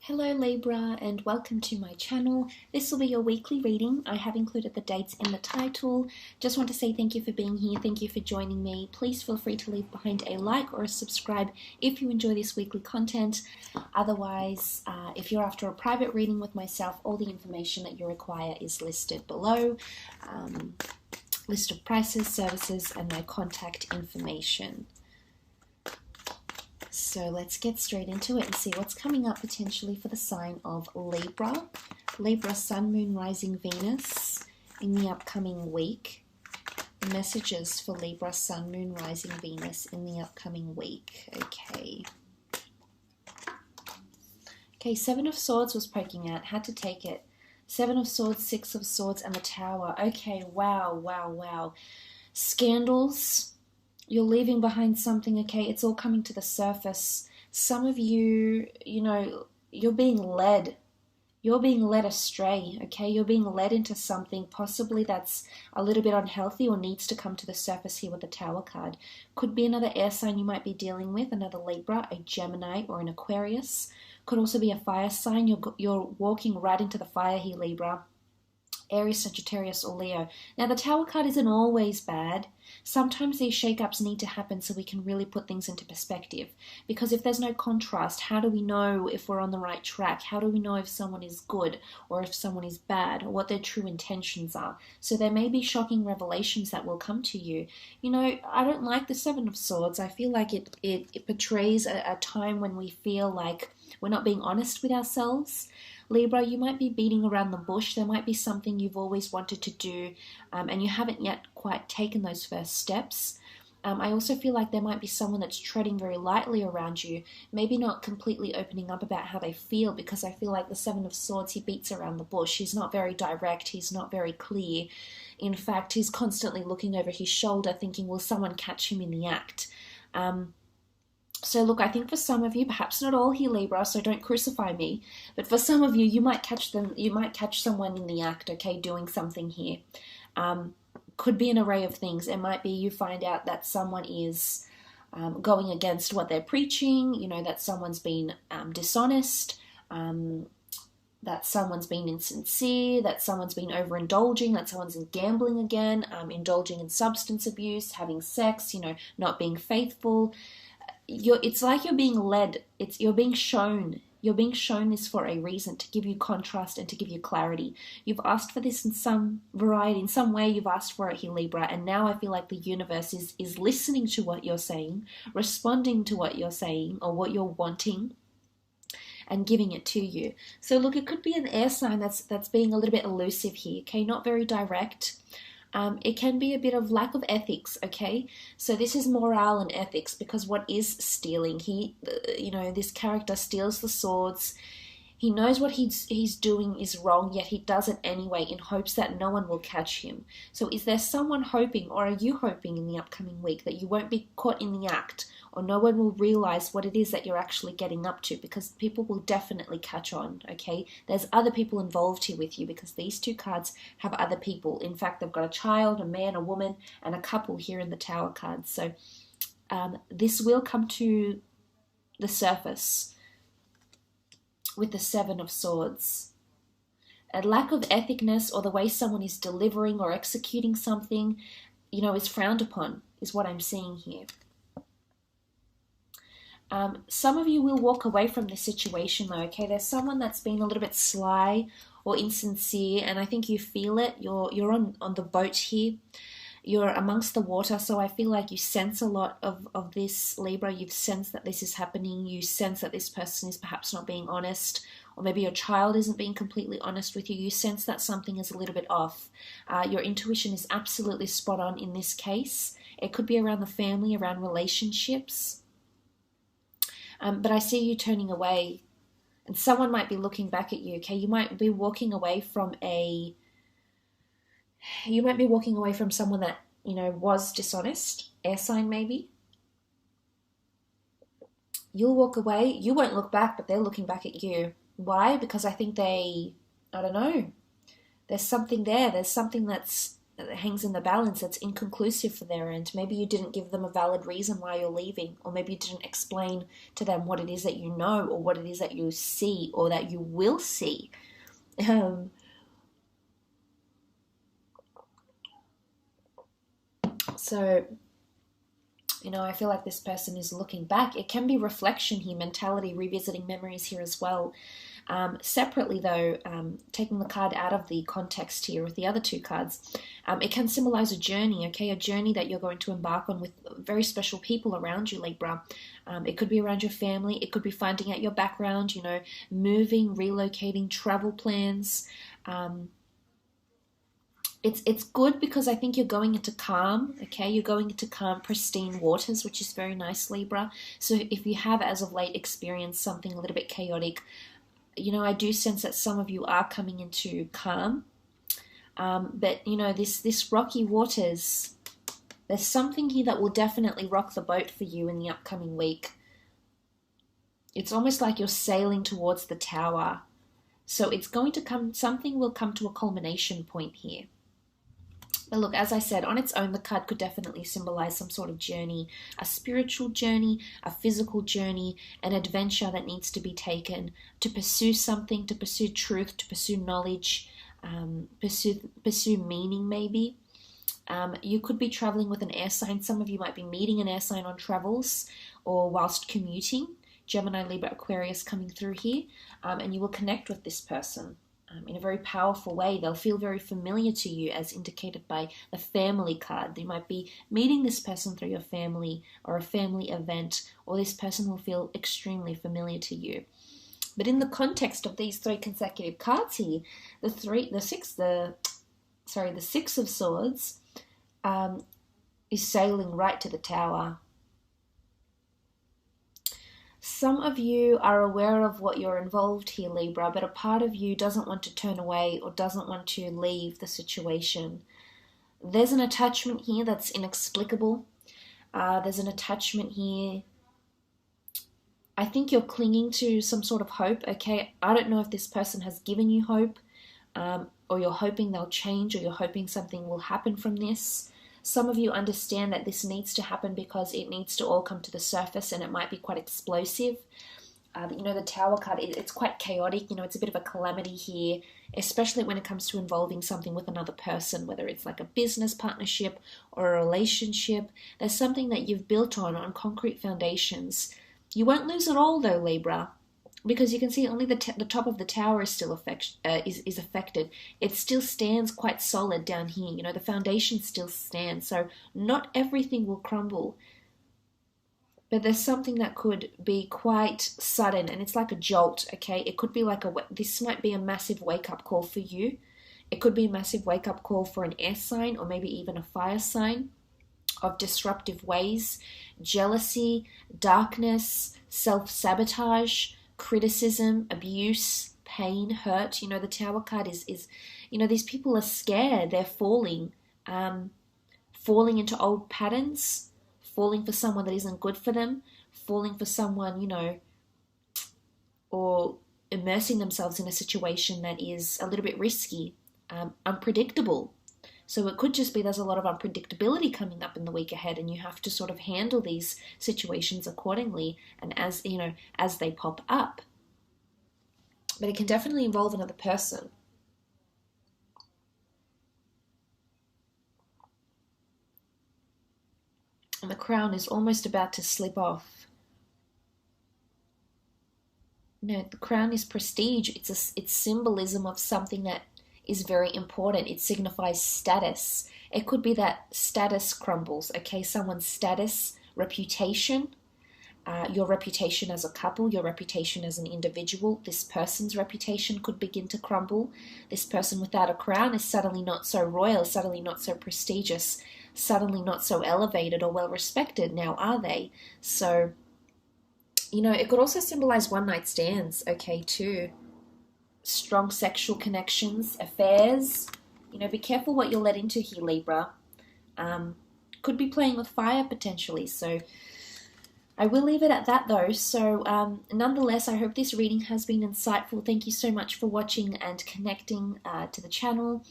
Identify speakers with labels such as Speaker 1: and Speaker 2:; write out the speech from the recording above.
Speaker 1: Hello Libra and welcome to my channel. This will be your weekly reading. I have included the dates in the title. Just want to say thank you for being here. Thank you for joining me. Please feel free to leave behind a like or a subscribe if you enjoy this weekly content. Otherwise, if you're after a private reading with myself, all the information that you require is listed below. List of prices, services, and my contact information. So let's get straight into it and see what's coming up potentially for the sign of Libra. Libra, Sun, Moon, Rising, Venus in the upcoming week. Messages for Libra, Sun, Moon, Rising, Venus in the upcoming week. Okay, Seven of Swords was poking out. Had to take it. Seven of Swords, Six of Swords, and the Tower. Okay, wow. Scandals. You're leaving behind something, okay? It's all coming to the surface. Some of you, you're being led. You're being led astray, okay? You're being led into something possibly that's a little bit unhealthy or needs to come to the surface here with the Tower card. Could be another air sign you might be dealing with, another Libra, a Gemini, or an Aquarius. Could also be a fire sign. You're walking right into the fire here, Libra. Aries, Sagittarius, or Leo. Now, the Tower card isn't always bad. Sometimes these shake-ups need to happen so we can really put things into perspective. Because if there's no contrast, how do we know if we're on the right track? How do we know if someone is good or if someone is bad or what their true intentions are? So there may be shocking revelations that will come to you. I don't like the Seven of Swords. I feel like it portrays a time when we feel like we're not being honest with ourselves. Libra, you might be beating around the bush. There might be something you've always wanted to do and you haven't yet quite taken those first steps. I also feel like there might be someone that's treading very lightly around you, maybe not completely opening up about how they feel, because I feel like the Seven of Swords, he beats around the bush. He's not very direct. He's not very clear. In fact, he's constantly looking over his shoulder thinking, will someone catch him in the act? So look, I think for some of you, perhaps not all here, Libra, so don't crucify me, but for some of you, you might catch someone in the act, okay, doing something here. Could be an array of things. It might be you find out that someone is going against what they're preaching, that someone's been dishonest, that someone's been insincere, that someone's been overindulging, that someone's gambling again, indulging in substance abuse, having sex, not being faithful. It's like you're being led. You're being shown this for a reason, to give you contrast and to give you clarity. You've asked for this in some variety, in some way you've asked for it here, Libra, and now I feel like the universe is listening to what you're saying, responding to what you're saying or what you're wanting, and giving it to you. So look, it could be an air sign that's being a little bit elusive here, okay, not very direct. It can be a bit of lack of ethics, okay? So this is morale and ethics, because what is stealing? This character steals the swords. He knows what he's doing is wrong, yet he does it anyway in hopes that no one will catch him. So is there someone hoping, or are you hoping in the upcoming week, that you won't be caught in the act, or no one will realize what it is that you're actually getting up to? Because people will definitely catch on, okay? There's other people involved here with you, because these two cards have other people. In fact, they've got a child, a man, a woman, and a couple here in the Tower cards. So this will come to the surface with the Seven of Swords. A lack of ethicness, or the way someone is delivering or executing something, is frowned upon, is what I'm seeing here. Some of you will walk away from this situation though, okay? There's someone that's been a little bit sly or insincere, and I think you feel it. You're on the boat here. You're amongst the water, so I feel like you sense a lot of this, Libra. You've sensed that this is happening. You sense that this person is perhaps not being honest, or maybe your child isn't being completely honest with you. You sense that something is a little bit off. Your intuition is absolutely spot on in this case. It could be around the family, around relationships. But I see you turning away, and someone might be looking back at you, okay? You might be walking away from someone that, was dishonest, air sign maybe. You'll walk away, you won't look back, but they're looking back at you. Why? Because I think I don't know, there's something there. There's something that's hangs in the balance, that's inconclusive for their end. Maybe you didn't give them a valid reason why you're leaving, or maybe you didn't explain to them what it is that you know, or what it is that you see, or that you will see. So, you know, I feel like this person is looking back. It can be reflection here, mentality, revisiting memories here as well. Separately, though, taking the card out of the context here with the other two cards, it can symbolize a journey, okay? A journey that you're going to embark on with very special people around you, Libra. It could be around your family. It could be finding out your background, you know, moving, relocating, travel plans. It's good because I think you're going into calm, okay? You're going into calm, pristine waters, which is very nice, Libra. So if you have, as of late, experienced something a little bit chaotic, you know, I do sense that some of you are coming into calm. But, you know, this rocky waters, there's something here that will definitely rock the boat for you in the upcoming week. It's almost like you're sailing towards the tower. So it's going to come, something will come to a culmination point here. But look, as I said, on its own, the card could definitely symbolize some sort of journey, a spiritual journey, a physical journey, an adventure that needs to be taken to pursue something, to pursue truth, to pursue knowledge, pursue meaning maybe. You could be traveling with an air sign. Some of you might be meeting an air sign on travels or whilst commuting. Gemini, Libra, Aquarius coming through here. And you will connect with this person in a very powerful way. They'll feel very familiar to you, as indicated by the family card. You might be meeting this person through your family or a family event, or this person will feel extremely familiar to you. But in the context of these three consecutive cards here, the Six of Swords is sailing right to the tower. Some of you are aware of what you're involved here, Libra, but a part of you doesn't want to turn away or doesn't want to leave the situation. There's an attachment here that's inexplicable. There's an attachment here. I think you're clinging to some sort of hope, okay? I don't know if this person has given you hope, or you're hoping they'll change, or you're hoping something will happen from this. Some of you understand that this needs to happen because it needs to all come to the surface, and it might be quite explosive. You know, the Tower card, it's quite chaotic. You know, it's a bit of a calamity here, especially when it comes to involving something with another person, whether it's like a business partnership or a relationship. There's something that you've built on concrete foundations. You won't lose it all, though, Libra, because you can see only the top of the tower is still is affected. It still stands quite solid down here. You know, the foundation still stands. So not everything will crumble. But there's something that could be quite sudden, and it's like a jolt, okay? It could be like this might be a massive wake-up call for you. It could be a massive wake-up call for an air sign, or maybe even a fire sign, of disruptive ways, jealousy, darkness, self-sabotage, criticism, abuse, pain, hurt. You know, the Tower card is you know, these people are scared. They're falling into old patterns, falling for someone that isn't good for them, falling for someone, you know, or immersing themselves in a situation that is a little bit risky, unpredictable. So it could just be there's a lot of unpredictability coming up in the week ahead, and you have to sort of handle these situations accordingly, and as you know, as they pop up. But it can definitely involve another person. And the crown is almost about to slip off. No, the crown is prestige. It's symbolism of something that is very important. It signifies status. It could be that status crumbles, okay? Someone's status, reputation, your reputation as a couple, your reputation as an individual. This person's reputation could begin to crumble. This person without a crown is suddenly not so royal, suddenly not so prestigious, suddenly not so elevated or well respected now, are they? So, you know, it could also symbolize one-night stands, okay, too. Strong sexual connections, affairs. You know, be careful what you're let into here, Libra. Could be playing with fire potentially. So I will leave it at that, though. So nonetheless, I hope this reading has been insightful. Thank you so much for watching and connecting to the channel.